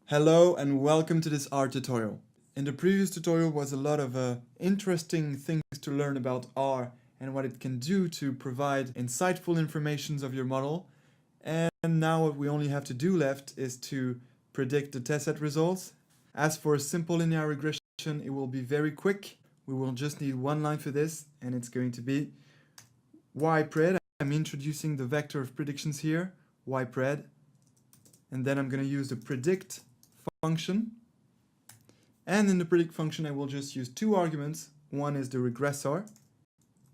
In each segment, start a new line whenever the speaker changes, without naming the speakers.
Hello and welcome to this R tutorial. In the previous tutorial was a lot of interesting things to learn about R and what it can do to provide insightful informations of your model. And now what we only have to do left is to predict the test set results. As for a simple linear regression, it will be very quick. We will just need one line for this, and it's going to be ypred. I'm introducing the vector of predictions here, ypred. And then I'm going to use the predict function, and in the predict function I will just use two arguments. One is the regressor.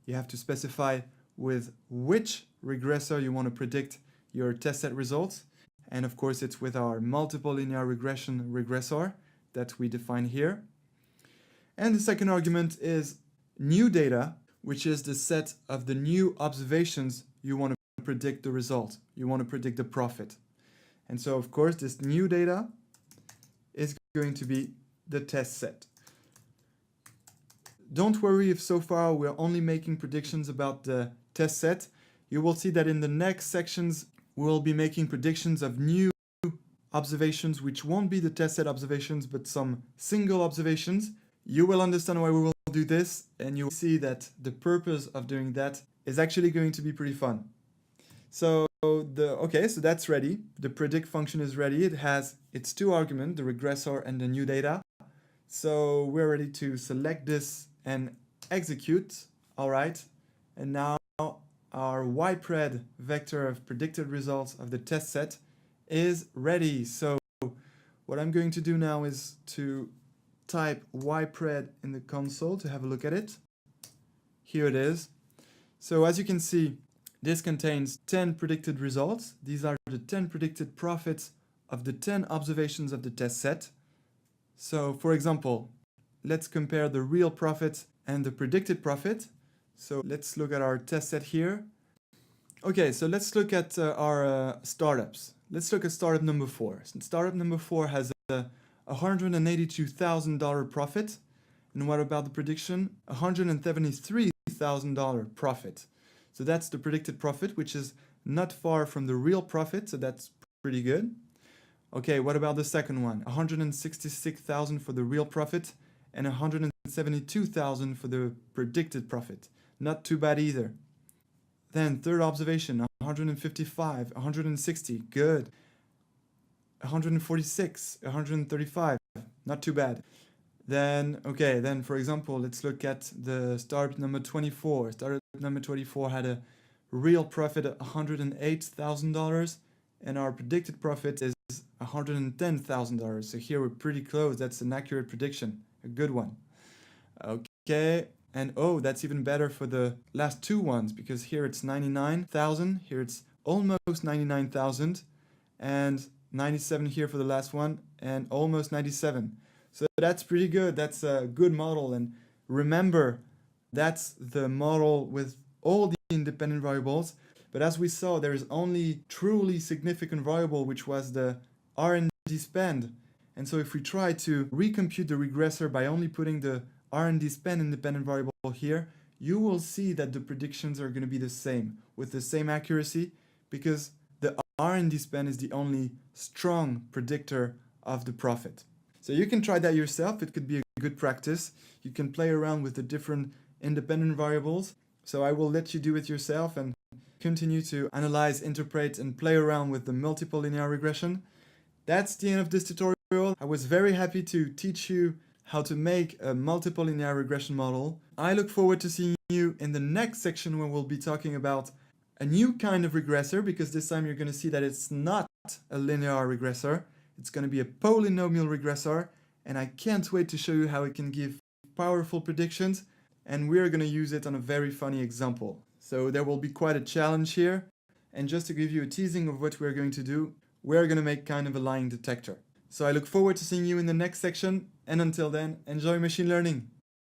You have to specify with which regressor you want to predict your test set results, and of course it's with our multiple linear regression regressor that we define here. And the second argument is new data, which is the set of the new observations you want to predict the result. You want to predict the profit. And so of course this new data is going to be the test set. Don't worry if so far we're only making predictions about the test set. You will see that in the next sections we'll be making predictions of new observations which won't be the test set observations but some single observations. You will understand why we will do this, and you'll see that the purpose of doing that is actually going to be pretty fun. So so that's ready. The predict function is ready. It has its two arguments, the regressor and the new data. So we're ready to select this and execute. All right. And now our ypred vector of predicted results of the test set is ready. So what I'm going to do now is to type ypred in the console to have a look at it. Here it is. So as you can see, this contains 10 predicted results. These are the 10 predicted profits of the 10 observations of the test set. So for example, let's compare the real profit and the predicted profit. So let's look at our test set here. Okay, so let's look at our startups. Let's look at startup number 4. Startup number 4 has a $182,000 profit. And what about the prediction? $173,000 profit. So that's the predicted profit, which is not far from the real profit, so that's pretty good. Okay, what about the second one? $166,000 for the real profit and $172,000 for the predicted profit. Not too bad either. Then third observation, 155, 160, good. 146, 135, not too bad. Then for example, let's look at the startup number 24. Startup number 24 had a real profit of $108,000 and our predicted profit is $110,000. So here we're pretty close. That's an accurate prediction, a good one. Okay, and oh, that's even better for the last two ones, because here it's 99,000, here it's almost 99,000, and 97 here for the last one, and almost 97. So that's pretty good. That's a good model. And remember, that's the model with all the independent variables. But as we saw, there is only truly significant variable, which was the R&D spend. And so if we try to recompute the regressor by only putting the R&D spend independent variable here, you will see that the predictions are going to be the same, with the same accuracy, because the R&D spend is the only strong predictor of the profit. So you can try that yourself. It could be a good practice. You can play around with the different independent variables. So I will let you do it yourself and continue to analyze, interpret, and play around with the multiple linear regression. That's the end of this tutorial. I was very happy to teach you how to make a multiple linear regression model. I look forward to seeing you in the next section when we'll be talking about a new kind of regressor, because this time you're going to see that it's not a linear regressor. It's going to be a polynomial regressor, and I can't wait to show you how it can give powerful predictions, and we're going to use it on a very funny example. So there will be quite a challenge here, and just to give you a teasing of what we're going to do, we're going to make kind of a lying detector. So I look forward to seeing you in the next section, and until then, enjoy machine learning!